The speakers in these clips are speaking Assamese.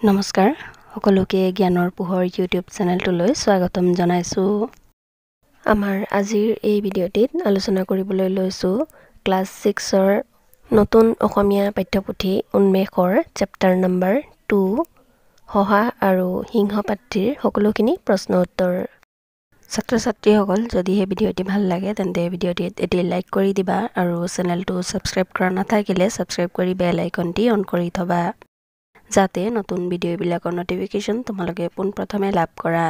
নমস্কাৰ সকলোকে জ্ঞানৰ পোহৰ ইউটিউব চেনেলটোলৈ স্বাগতম জনাইছো। আমাৰ আজিৰ এই ভিডিঅ'টিত আলোচনা কৰিবলৈ লৈছো ক্লাছ 6ৰ নতুন অসমীয়া পাঠ্যপুথি উন্মেষৰ চেপ্টাৰ নম্বৰ 2 হহা আৰু সিংহপাত্ৰীৰ সকলোখিনি প্ৰশ্ন উত্তৰ। ছাত্ৰ-ছাত্ৰীসকল যদি এই ভিডিঅ'টি ভাল লাগে তেন্তে ভিডিঅ'টিত এটি লাইক কৰি দিবা আৰু চেনেলটো ছাবস্ক্ৰাইব কৰা নাথাকিলে ছাবস্ক্ৰাইব কৰি বেল আইকনটি অন কৰি থবা যাতে নতুন ভিডিঅ'বিলাকৰ নটিফিকেশ্যন তোমালোকে পোনপ্ৰথমে লাভ কৰা।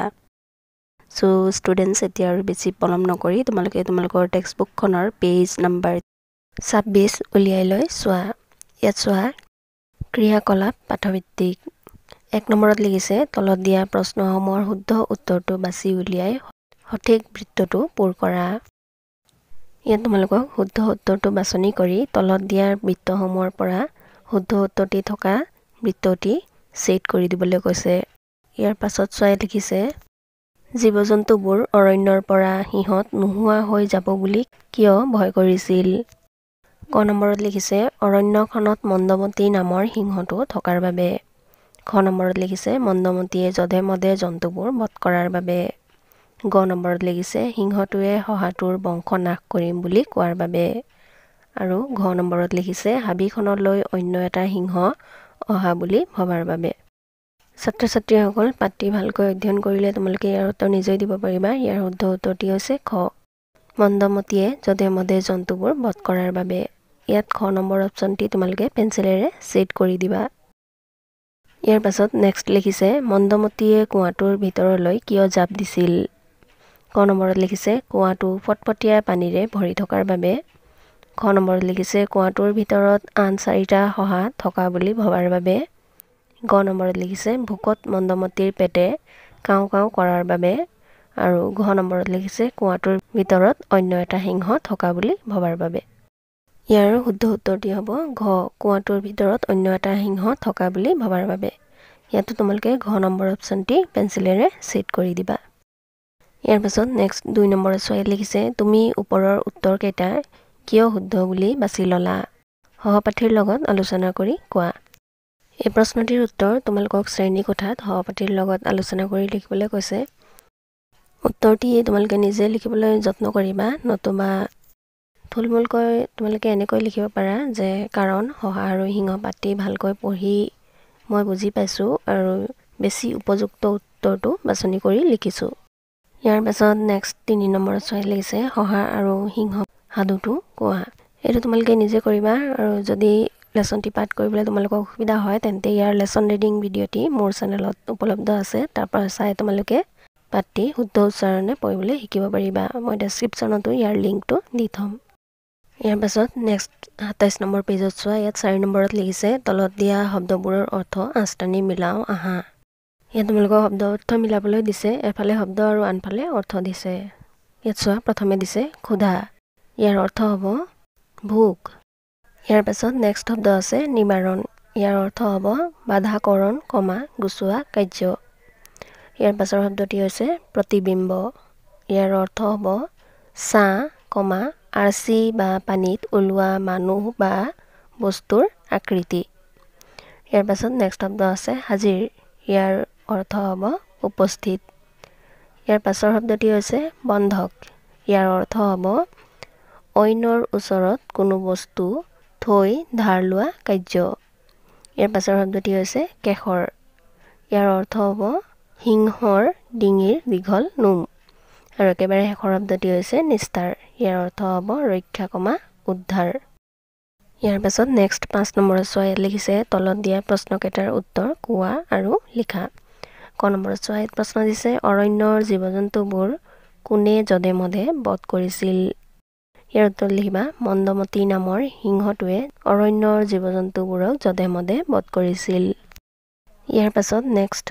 সো ষ্টুডেণ্টছ এতিয়া আৰু বেছি পলম নকৰি তোমালোকে তোমালোকৰ টেক্সটবুকখনৰ পেজ নম্বৰ 26 উলিয়াই লৈ চোৱা। ইয়াত চোৱা ক্ৰিয়াকলাপ পাঠভিত্তিক 1 নম্বৰত লিখিছে তলত দিয়া প্ৰশ্নসমূহৰ শুদ্ধ উত্তৰটো বাছি উলিয়াই সঠিক বৃত্তটো পূৰ কৰা। ইয়াত তোমালোকক শুদ্ধ উত্তৰটো বাছনি কৰি তলত দিয়া বৃত্তসমূহৰ পৰা শুদ্ধ উত্তৰটি থকা বৃত্তটি ছেট কৰি দিবলৈ কৈছে। ইয়াৰ পাছত চোৱাই লিখিছে জীৱ-জন্তুবোৰ অৰণ্যৰ পৰা সিহঁত নোহোৱা হৈ যাব বুলি কিয় ভয় কৰিছিল। ক নম্বৰত লিখিছে অৰণ্যখনত মন্দমতী নামৰ সিংহটো থকাৰ বাবে। খ নম্বৰত লিখিছে মন্দমতীয়ে যধে মধে জন্তুবোৰ বধ কৰাৰ বাবে। গ নম্বৰত লিখিছে সিংহটোৱে শহাটোৰ বংশ নাশ কৰিম বুলি কোৱাৰ বাবে। আৰু ঘ নম্বৰত লিখিছে হাবিখনলৈ অন্য এটা সিংহ অহা বুলি ভবাৰ বাবে। ছাত্ৰ-ছাত্ৰীসকল পাঠটি ভালকৈ অধ্যয়ন কৰিলে তোমালোকে ইয়াৰ উত্তৰ নিজেই দিব পাৰিবা। ইয়াৰ শুদ্ধ উত্তৰটি হৈছে খ মন্দমতীয়ে যধে মধে জন্তুবোৰ বধ কৰাৰ বাবে। ইয়াত খ নম্বৰ অপশ্যনটি তোমালোকে পেঞ্চিলেৰে ছেট কৰি দিবা। ইয়াৰ পাছত নেক্সট লিখিছে মন্দমতীয়ে কুঁৱাটোৰ ভিতৰলৈ কিয় জাপ দিছিল। ক নম্বৰত লিখিছে কুঁৱাটো ফটফটীয়া পানীৰে ভৰি থকাৰ বাবে। খ নম্বৰত লিখিছে কুঁৱাটোৰ ভিতৰত আন 4টা শহা থকা বুলি ভবাৰ বাবে। গ নম্বৰত লিখিছে ভোকত মন্দমতীৰ পেটে কাওঁ কাওঁ কৰাৰ বাবে। আৰু ঘ নম্বৰত লিখিছে কুঁৱাটোৰ ভিতৰত অন্য এটা সিংহ থকা বুলি ভবাৰ বাবে। ইয়াৰ শুদ্ধ উত্তৰটি হ'ব ঘ কুঁৱাটোৰ ভিতৰত অন্য এটা সিংহ থকা বুলি ভবাৰ বাবে। ইয়াতো তোমালোকে ঘ নম্বৰ অপশ্যনটি পেঞ্চিলেৰে ছেট কৰি দিবা। ইয়াৰ পাছত নেক্সট 2 নম্বৰত চোৱাই লিখিছে তুমি ওপৰৰ উত্তৰকেইটা কিয় শুদ্ধ বুলি বাছি ল'লা। সহপাঠীৰ লগত আলোচনা কৰি কোৱা। এই প্ৰশ্নটিৰ উত্তৰ তোমালোকক শ্ৰেণী কোঠাত সহপাঠীৰ লগত আলোচনা কৰি লিখিবলৈ কৈছে। উত্তৰটি তোমালোকে নিজে লিখিবলৈ যত্ন কৰিবা, নতুবা থুলমূলকৈ তোমালোকে এনেকৈ লিখিব পাৰা যে কাৰণ শহা আৰু সিংহপাত্ৰী ভালকৈ পঢ়ি মই বুজি পাইছোঁ আৰু বেছি উপযুক্ত উত্তৰটো বাছনি কৰি লিখিছোঁ। ইয়াৰ পাছত নেক্সট 3 নম্বৰত চোৱাই লিখিছে শহা আৰু সিংহ সাধুটো কোৱা। এইটো তোমালোকে নিজে কৰিবা আৰু যদি লেচনটি পাঠ কৰিবলৈ তোমালোকৰ অসুবিধা হয় তেন্তে ইয়াৰ লেচন ৰিডিং ভিডিঅ'টি মোৰ চেনেলত উপলব্ধ আছে। তাৰ পৰা চাই তোমালোকে পাঠটি শুদ্ধ উচ্চাৰণে পঢ়িবলৈ শিকিব পাৰিবা। মই ডেছক্ৰিপশ্যনতো ইয়াৰ লিংকটো দি থ'ম। ইয়াৰ পাছত নেক্সট 27 নম্বৰ পেজত চোৱা। ইয়াত 4 নম্বৰত লিখিছে তলত দিয়া শব্দবোৰৰ অৰ্থ আঁচটানি মিলাও আহা। ইয়াত তোমালোকৰ শব্দ অৰ্থ মিলাবলৈ দিছে, এফালে শব্দ আৰু আনফালে অৰ্থ দিছে। ইয়াত চোৱা প্ৰথমে দিছে ক্ষুধা, ইয়াৰ অৰ্থ হ'ব ভোক। ইয়াৰ পাছত নেক্সট শব্দ আছে নিবাৰণ, ইয়াৰ অৰ্থ হ'ব বাধাকৰণ গুচোৱা কাৰ্য। ইয়াৰ পাছৰ শব্দটি হৈছে প্ৰতিবিম্ব, ইয়াৰ অৰ্থ হ'ব ছাঁ আৰ্চি বা পানীত ওলোৱা মানুহ বা বস্তুৰ আকৃতি। ইয়াৰ পাছত নেক্সট শব্দ আছে হাজিৰ, ইয়াৰ অৰ্থ হ'ব উপস্থিত। ইয়াৰ পাছৰ শব্দটি হৈছে বন্ধক, ইয়াৰ অৰ্থ হ'ব অইনৰ ওচৰত কোনো বস্তু থৈ ধাৰ লোৱা কাৰ্য। ইয়াৰ পাছৰ শব্দটি হৈছে কেশৰ, ইয়াৰ অৰ্থ হ'ব সিংহৰ ডিঙিৰ দীঘল নোম। আৰু একেবাৰে শেষৰ শব্দটি হৈছে নিস্তাৰ, ইয়াৰ অৰ্থ হ'ব ৰক্ষা উদ্ধাৰ। ইয়াৰ পাছত নেক্সট 5 নম্বৰত চোৱা। ইয়াত লিখিছে তলত দিয়া প্ৰশ্নকেইটাৰ উত্তৰ কোৱা আৰু লিখা। ক নম্বৰত চোৱা ইয়াত প্ৰশ্ন দিছে অৰণ্যৰ জীৱ-জন্তুবোৰ কোনে যধে মধে বধ কৰিছিল। ইয়াৰ উত্তৰ লিখিবা মন্দমতী নামৰ সিংহটোৱে অৰণ্যৰ জীৱ-জন্তুবোৰক যধে মধে বধ কৰিছিল। ইয়াৰ পাছত নেক্সট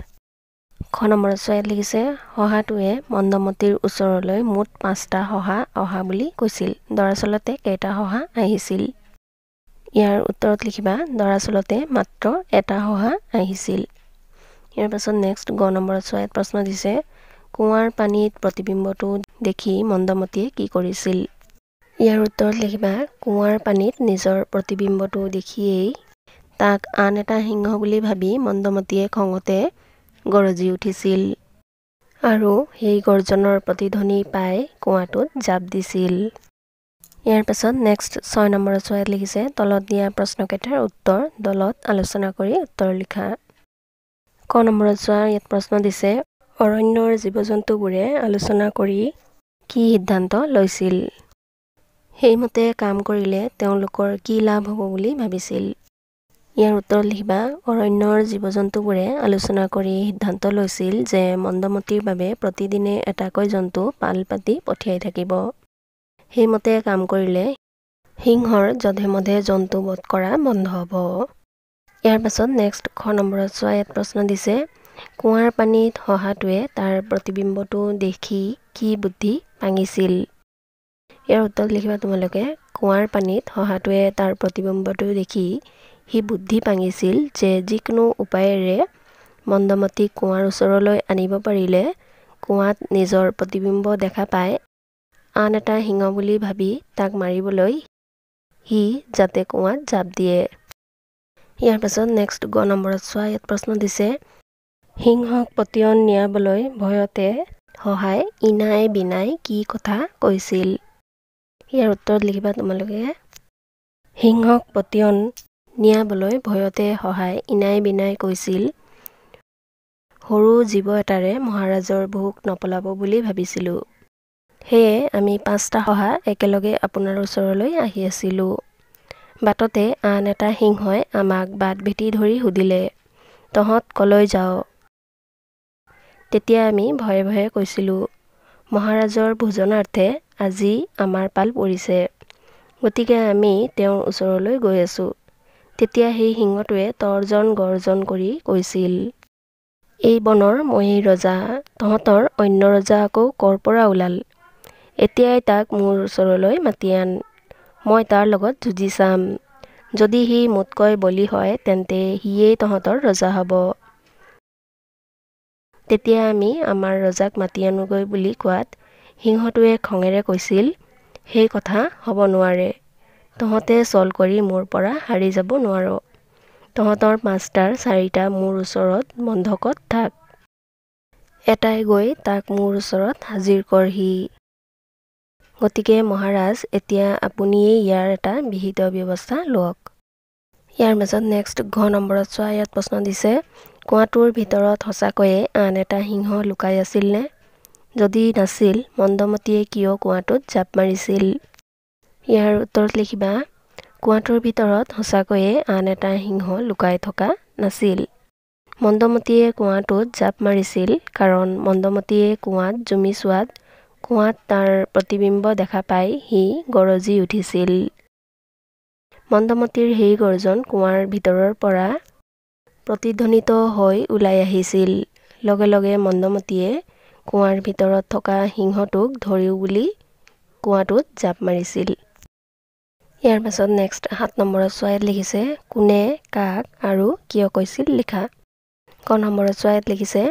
খ নম্বৰত চোৱা ইয়াত লিখিছে শহাটোৱে মন্দমতীৰ ওচৰলৈ মুঠ 5টা শহা অহা বুলি কৈছিল, দৰাচলতে কেইটা শহা আহিছিল। ইয়াৰ উত্তৰত লিখিবা দৰাচলতে মাত্ৰ এটা শহা আহিছিল। ইয়াৰ পাছত নেক্সট গ নম্বৰত চোৱা ইয়াত প্ৰশ্ন দিছে কুঁৱাৰ পানীত প্ৰতিবিম্বটো দেখি মন্দমতীয়ে কি কৰিছিল। ইয়াৰ উত্তৰত লিখিবা কুঁৱাৰ পানীত নিজৰ প্ৰতিবিম্বটো দেখিয়েই তাক আন এটা সিংহ বুলি ভাবি মন্দমতীয়ে খঙতে গৰজি উঠিছিল আৰু সেই গৰ্জনৰ প্ৰতিধ্বনি পাই কুঁৱাটোত জাপ দিছিল। ইয়াৰ পাছত নেক্সট 6 নম্বৰ চোৱাত লিখিছে তলত দিয়া প্ৰশ্নকেইটাৰ উত্তৰ দলত আলোচনা কৰি উত্তৰ লিখা। ক নম্বৰত চোৱা ইয়াত প্ৰশ্ন দিছে অৰণ্যৰ জীৱ-জন্তুবোৰে আলোচনা কৰি কি সিদ্ধান্ত লৈছিল? সেইমতে কাম কৰিলে তেওঁলোকৰ কি লাভ হ'ব বুলি ভাবিছিল? ইয়াৰ উত্তৰত লিখিবা অৰণ্যৰ জীৱ-জন্তুবোৰে আলোচনা কৰি সিদ্ধান্ত লৈছিল যে মন্দমতীৰ বাবে প্ৰতিদিনে এটাকৈ জন্তু পাল পাতি পঠিয়াই থাকিব। সেইমতে কাম কৰিলে সিংহৰ যধে-মধে জন্তু বধ কৰা বন্ধ হ'ব। ইয়াৰ পাছত নেক্সট খ নম্বৰত চোৱা ইয়াত প্ৰশ্ন দিছে কুঁৱাৰ পানীত হহাটোৱে তাৰ প্ৰতিবিম্বটো দেখি কি বুদ্ধি পাঙিছিল? ইয়াৰ উত্তৰত লিখিবা তোমালোকে কুঁৱাৰ পানীত হহাটোৱে তাৰ প্ৰতিবিম্বটো দেখি সি বুদ্ধি পাঙিছিল যে যিকোনো উপায়েৰে মন্দমতীক কুঁৱাৰ ওচৰলৈ আনিব পাৰিলে কুঁৱাত নিজৰ প্ৰতিবিম্ব দেখা পাই আন এটা সিংহ বুলি ভাবি তাক মাৰিবলৈ সি যাতে কুঁৱাত জাপ দিয়ে। ইয়াৰ পাছত নেক্সট গ নম্বৰত চোৱা ইয়াত প্ৰশ্ন দিছে সিংহক পতিয়ন নিয়াবলৈ ভয়তে সহায় ইনাই বিনাই কি কথা কৈছিল? ইয়াৰ উত্তৰত লিখিবা তোমালোকে সিংহক পতিয়ন নিয়াবলৈ ভয়তে সহায় ইনাই বিনাই কৈছিল সৰু জীৱ এটাৰে মহাৰাজৰ ভোক নপলাব বুলি ভাবিছিলোঁ। সেয়ে আমি 5টা শহা একেলগে আপোনাৰ ওচৰলৈ আহি আছিলোঁ। বাটতে আন এটা সিংহই আমাক বাট ভেটি ধৰি সুধিলে তহঁত কলৈ যাৱ? তেতিয়া আমি ভয়ে ভয়ে কৈছিলোঁ মহাৰাজৰ ভোজনাৰ্থে আজি আমাৰ পাল পৰিছে, গতিকে আমি তেওঁৰ ওচৰলৈ গৈ আছোঁ। তেতিয়া সেই সিংহটোৱে তৰ্জন গৰ্জন কৰি কৈছিল এই বনৰ ময়েই ৰজা, তহঁতৰ অন্য ৰজা আকৌ ক'ৰ পৰা ওলাল? এতিয়াই তাক মোৰ ওচৰলৈ মাতি আন, মই তাৰ লগত যুঁজি চাম। যদি সি মোতকৈ বলী হয় তেন্তে সিয়েই তহঁতৰ ৰজা হ'ব। তেতিয়া আমি আমাৰ ৰজাক মাতি আনোগৈ বুলি কোৱাত সিংহটোৱে খঙেৰে কৈছিল সেই কথা হ'ব নোৱাৰে, তহঁতে চল কৰি মোৰ পৰা হাৰি যাব নোৱাৰ। তহঁতৰ 5টাৰ 4টা মোৰ ওচৰত বন্ধকত থাক, এটাই গৈ তাক মোৰ ওচৰত হাজিৰ কৰহি। গতিকে মহাৰাজ এতিয়া আপুনিয়েই ইয়াৰ এটা বিহিত ব্যৱস্থা লওক। ইয়াৰ পাছত নেক্সট ঘ নম্বৰত চোৱা ইয়াত প্ৰশ্ন দিছে কুঁৱাটোৰ ভিতৰত সঁচাকৈয়ে আন এটা সিংহ লুকাই আছিল নে? যদি নাছিল মন্দমতীয়ে কিয় কুঁৱাটোত জাপ মাৰিছিল? ইয়াৰ উত্তৰত লিখিবা কুঁৱাটোৰ ভিতৰত সঁচাকৈয়ে আন এটা সিংহ লুকাই থকা নাছিল। মন্দমতীয়ে কুঁৱাটোত জাপ মাৰিছিল কাৰণ মন্দমতীয়ে কুঁৱাত জুমি চোৱাত কুঁৱাত তাৰ প্ৰতিবিম্ব দেখা পাই সি গৰজি উঠিছিল। মন্দমতীৰ সেই গৰ্জন কুঁৱাৰ ভিতৰৰ পৰা প্ৰতিধ্বনিত হৈ ওলাই আহিছিল। লগে লগে মন্দমতীয়ে কুঁৱাৰ ভিতৰত থকা সিংহটোক ধৰিও বুলি কুঁৱাটোত জাপ মাৰিছিল। ইয়াৰ পাছত নেক্সট 7 নম্বৰত চোৱা ইয়াত লিখিছে কোনে কাক আৰু কিয় কৈছিল লিখা। ক নম্বৰত চোৱা ইয়াত লিখিছে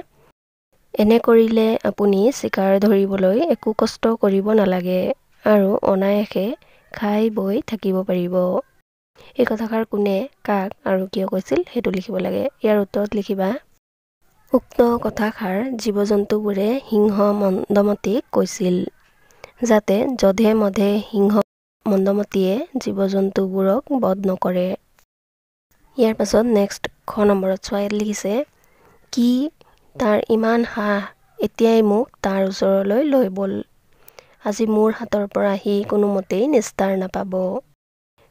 এনে কৰিলে আপুনি চিকাৰ ধৰিবলৈ একো কষ্ট কৰিব নালাগে আৰু অনায়াসে খাই বৈ থাকিব পাৰিব। এই কথাষাৰ কোনে কাক আৰু কিয় কৈছিল সেইটো লিখিব লাগে। ইয়াৰ উত্তৰত লিখিবা উক্ত কথাষাৰ জীৱ-জন্তুবোৰে সিংহ মন্দমতীক কৈছিল যাতে যধে মধে সিংহ মন্দমতীয়ে জীৱ-জন্তুবোৰক বধ নকৰে। ইয়াৰ পাছত নেক্সট খ নম্বৰত চোৱা ইয়াত লিখিছে কি তাৰ ইমান সাহ, এতিয়াই মোক তাৰ ওচৰলৈ লৈ বল, আজি মোৰ হাতৰ পৰা সি কোনোমতেই নিস্তাৰ নাপাব।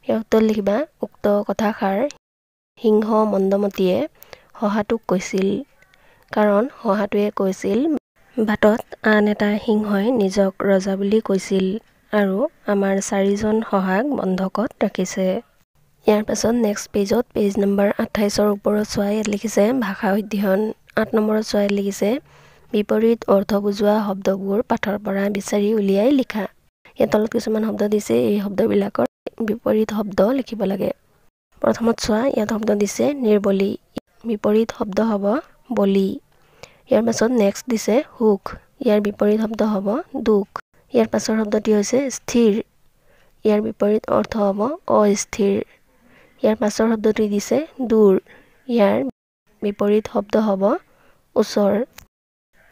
ইয়াৰ উত্তৰত লিখিবা উক্ত কথাষাৰ সিংহ মন্দমতীয়ে শহাটোক কৈছিল কাৰণ শহাটোৱে কৈছিল বাটত আন এটা সিংহই নিজক ৰজা বুলি কৈছিল আৰু আমাৰ 4জন শহাক বন্ধকত ৰাখিছে। ইয়াৰ পাছত নেক্সট পেজত পেজ নম্বৰ 28ৰ ওপৰত চোৱা ইয়াত লিখিছে ভাষা অধ্যয়ন। 8 নম্বৰত চোৱা ইয়াত লিখিছে বিপৰীত অৰ্থ বুজোৱা শব্দবোৰ পাঠৰ পৰা বিচাৰি উলিয়াই লিখা। ইয়াত তলত কিছুমান শব্দ দিছে, এই শব্দবিলাকৰ বিপৰীত শব্দ লিখিব লাগে। প্ৰথমত চোৱা ইয়াত শব্দ দিছে নিৰ্বলী, বিপৰীত শব্দ হ'ব বলী। ইয়াৰ পাছত নেক্সট দিছে সুখ, ইয়াৰ বিপৰীত শব্দ হ'ব দুখ। ইয়াৰ পাছৰ শব্দটি হৈছে স্থিৰ, ইয়াৰ বিপৰীত অৰ্থ হ'ব অস্থিৰ। ইয়াৰ পাছৰ শব্দটি দিছে দূৰ, ইয়াৰ বিপৰীত শব্দ হ'ব ওচৰ।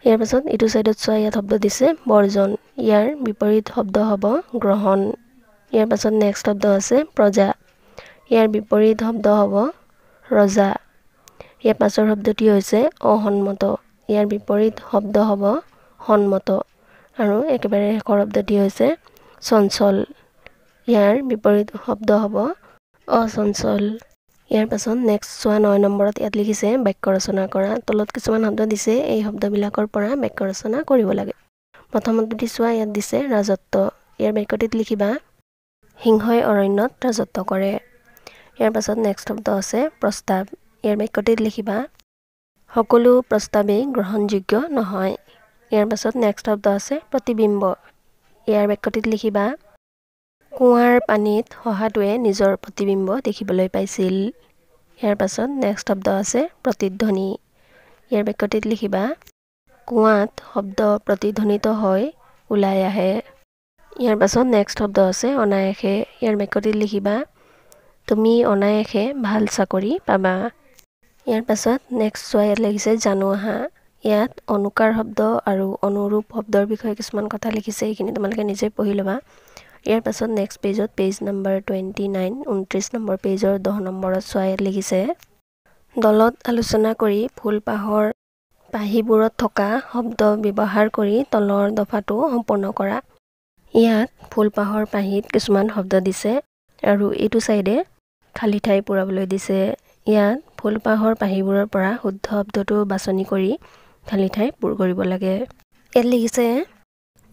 ইয়াৰ পাছত ইটো সাইডত চোৱা, ইয়াত শব্দ দিছে বৰ্জন, ইয়াৰ বিপৰীত শব্দ হ'ব গ্ৰহণ। ইয়াৰ পাছত নেক্সট শব্দ আছে প্ৰজা, ইয়াৰ বিপৰীত শব্দ হ'ব ৰজা। ইয়াৰ পাছৰ শব্দটি হৈছে অসন্মত, ইয়াৰ বিপৰীত শব্দ হ'ব সন্মত। আৰু একেবাৰে শেষৰ শব্দটি হৈছে চঞ্চল, ইয়াৰ বিপৰীত শব্দ হ'ব অচঞ্চল। ইয়াৰ পাছত নেক্সট চোৱা 9 নম্বৰত ইয়াত লিখিছে বাক্য ৰচনা কৰা। তলত কিছুমান শব্দ দিছে, এই শব্দবিলাকৰ পৰা বাক্য ৰচনা কৰিব লাগে। প্ৰথমতে চোৱা, ইয়াত দিছে ৰাজত্ব, ইয়াৰ বাক্যটিত লিখিবা সিংহই অৰণ্যত ৰাজত্ব কৰে। ইয়াৰ পাছত নেক্সট শব্দ আছে প্ৰস্তাৱ, ইয়াৰ বাক্যটিত লিখিবা সকলো প্ৰস্তাৱেই গ্ৰহণযোগ্য নহয়। ইয়াৰ পাছত নেক্সট শব্দ আছে প্ৰতিবিম্ব, ইয়াৰ বাক্যটিত লিখিবা কুঁৱাৰ পানীত শহাটোৱে নিজৰ প্ৰতিবিম্ব দেখিবলৈ পাইছিল। ইয়াৰ পাছত নেক্সট শব্দ আছে প্ৰতিধ্বনি, ইয়াৰ বাক্যটিত লিখিবা কুঁৱাত শব্দ প্ৰতিধ্বনিত হৈ ওলাই আহে। ইয়াৰ পাছত নেক্সট শব্দ আছে অনায়াসে, ইয়াৰ বাক্যটিত লিখিবা তুমি অনায়াসে ভাল চাকৰি পাবা। ইয়াৰ পাছত নেক্সট চোৱা, ইয়াত লিখিছে জানো আহা, ইয়াত অনুকাৰ শব্দ আৰু অনুৰূপ শব্দৰ বিষয়ে কিছুমান কথা লিখিছে, এইখিনি তোমালোকে নিজে পঢ়ি ল'বা। ইয়াৰ পাছত নেক্সট পেজত পেজ নম্বৰ 29 29 নম্বৰ পেজৰ 10 নম্বৰত চোৱা, ইয়াত লিখিছে দলত আলোচনা কৰি ফুলপাহৰ পাহিবোৰত থকা শব্দ ব্যৱহাৰ কৰি তলৰ দফাটো সম্পূৰ্ণ কৰা। ইয়াত ফুলপাহৰ পাহিত কিছুমান শব্দ দিছে আৰু এইটো চাইডে খালী ঠাই পূৰাবলৈ দিছে। ইয়াত ফুলপাহৰ পাহিবোৰৰ পৰা শুদ্ধ শব্দটো বাছনি কৰি খালী ঠাই পূৰ কৰিব লাগে। ইয়াত লিখিছে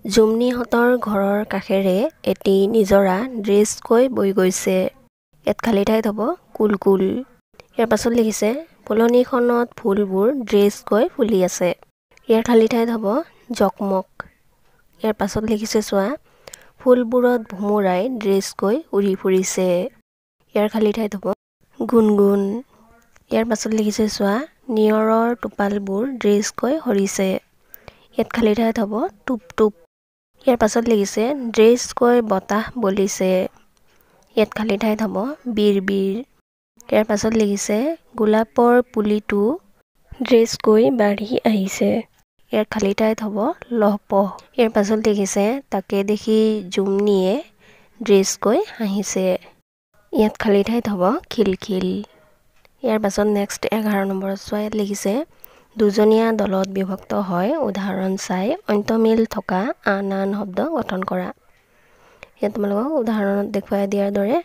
জুমনিহঁতৰ ঘৰৰ কাষেৰে এটি নিজৰা ড্ৰেছকৈ বৈ গৈছে, ইয়াত খালী ঠাইত হ'ব কুলকুল। ইয়াৰ পাছত লিখিছে ফুলনিখনত ফুলবোৰ ড্ৰেছকৈ ফুলি আছে, ইয়াৰ খালী ঠাইত হ'ব জকমক। ইয়াৰ পাছত লিখিছে চোৱা ফুলবোৰত ভোমোৰাই ড্ৰেছকৈ উৰি ফুৰিছে, ইয়াৰ খালী ঠাইত হ'ব গুণগুণ। ইয়াৰ পাছত লিখিছে চোৱা নিয়ৰৰ টোপালবোৰ ড্ৰেছকৈ সৰিছে, ইয়াত খালী ঠাইত হ'ব টুপ টুপ। ইয়াৰ পাছত লিখিছে ড্ৰেছকৈ বতাহ বলিছে, ইয়াত খালী ঠাইত হ'ব বিৰ বিৰ। ইয়াৰ পাছত লিখিছে গোলাপৰ পুলিটো ড্ৰেছকৈ বাঢ়ি আহিছে, ইয়াৰ খালী ঠাইত হ'ব লহপহ। ইয়াৰ পাছত লিখিছে তাকে দেখি জুমনিয়ে ড্ৰেছকৈ হাঁহিছে, ইয়াত খালী ঠাইত হ'ব খিলখিল। ইয়াৰ পাছত নেক্সট 11 নম্বৰত চোৱা, ইয়াত লিখিছে দুজনীয়া দলত বিভক্ত হয় উদাহৰণ চাই অন্তমিল থকা আন আন শব্দ গঠন কৰা। ইয়াত তোমালোকক উদাহৰণত দেখুৱাই দিয়াৰ দৰে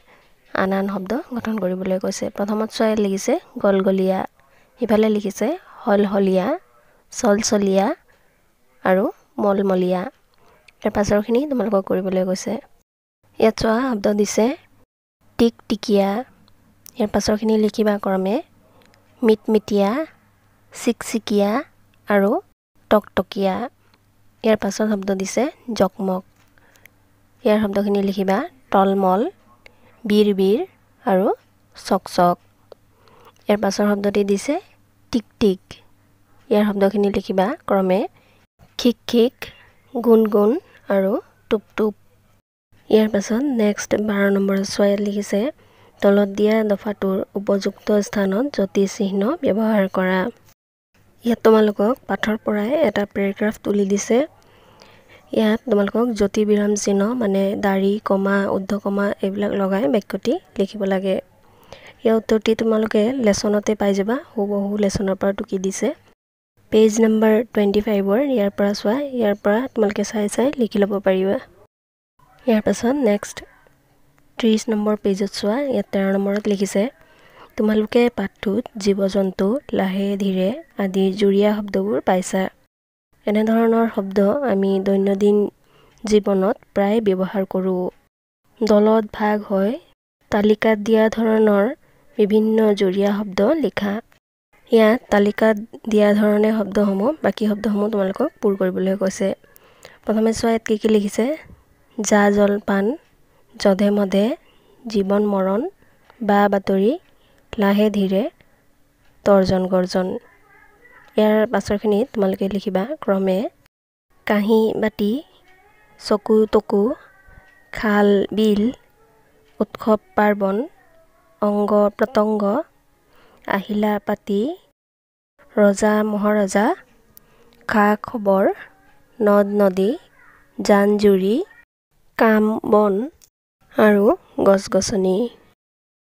আন আন শব্দ গঠন কৰিবলৈ কৈছে। প্ৰথমত চোৱা, ইয়াত লিখিছে গলগলীয়া, ইফালে লিখিছে হলহলীয়া, চলচলীয়া আৰু মলমলীয়া। ইয়াৰ পাছৰখিনি তোমালোকক কৰিবলৈ কৈছে। ইয়াত চোৱা শব্দ দিছে টিকটিকিয়া, ইয়াৰ পাছৰখিনি লিখিবা ক্ৰমে মিটমিটিয়া, চিকচিকীয়া আৰু টকটকীয়া। ইয়াৰ পাছৰ শব্দ দিছে জকমক, ইয়াৰ শব্দখিনি লিখিবা টলমল, বিৰ বিৰ আৰু চকচক। ইয়াৰ পাছৰ শব্দটি দিছে টিকটিক, ইয়াৰ শব্দখিনি লিখিবা ক্ৰমে খিক খিক, গুণগুণ আৰু টুপ টুপ। ইয়াৰ পাছত নেক্সট 12 নম্বৰত চোৱা, ইয়াত লিখিছে তলত দিয়া দফাটোৰ উপযুক্ত স্থানত জ্যোতি চিহ্ন ব্যৱহাৰ কৰা। ইয়াত তোমালোকক পাঠৰ পৰাই এটা পেৰেগ্ৰাফ তুলি দিছে, ইয়াত তোমালোকক জ্যোতি বিৰাম চিহ্ন মানে দাঢ়ি কমা উদ্ধ কমা এইবিলাক লগাই বাক্যটি লিখিব লাগে। ইয়াৰ উত্তৰটি তোমালোকে লেচনতে পাই যাবা, হুবহু লেচনৰ পৰা টুকি দিছে। পেজ নম্বৰ 25ৰ ইয়াৰ পৰা চোৱা, ইয়াৰ পৰা তোমালোকে চাই চাই লিখি ল'ব পাৰিবা। ইয়াৰ পাছত নেক্সট 30 নম্বৰ পেজত চোৱা, ইয়াত 13 নম্বৰত লিখিছে তোমালোকে পাঠটোত জীৱ জন্তু লাহে ধীৰে আদি জুৰীয়া শব্দবোৰ পাইছা। এনেধৰণৰ শব্দ আমি দৈনন্দিন জীৱনত প্ৰায় ব্যৱহাৰ কৰোঁ। দলত ভাগ হৈ তালিকাত দিয়া ধৰণৰ বিভিন্ন জুৰীয়া শব্দ লিখা। ইয়াত তালিকাত দিয়া ধৰণে শব্দসমূহ বাকী শব্দসমূহ তোমালোকক পূৰ কৰিবলৈ কৈছে। প্ৰথমে চোৱা, ইয়াত কি লিখিছে জা জলপান, যধে মধে, জীৱন মৰণ, বা বাতৰি, লাহে ধীৰে, তৰ্জন গৰ্জন। ইয়াৰ পাছৰখিনিত তোমালোকে লিখিবা ক্ৰমে কাঁহী বাতি, চকু তকু, খাল বিল, উৎসৱ পাৰ্বণ, অংগ প্ৰত্যংগ, আহিলা পাতি, ৰজা মহাৰজা, খা খবৰ, নদ নদী, জান জুৰি, কাম বন আৰু গছ গছনি।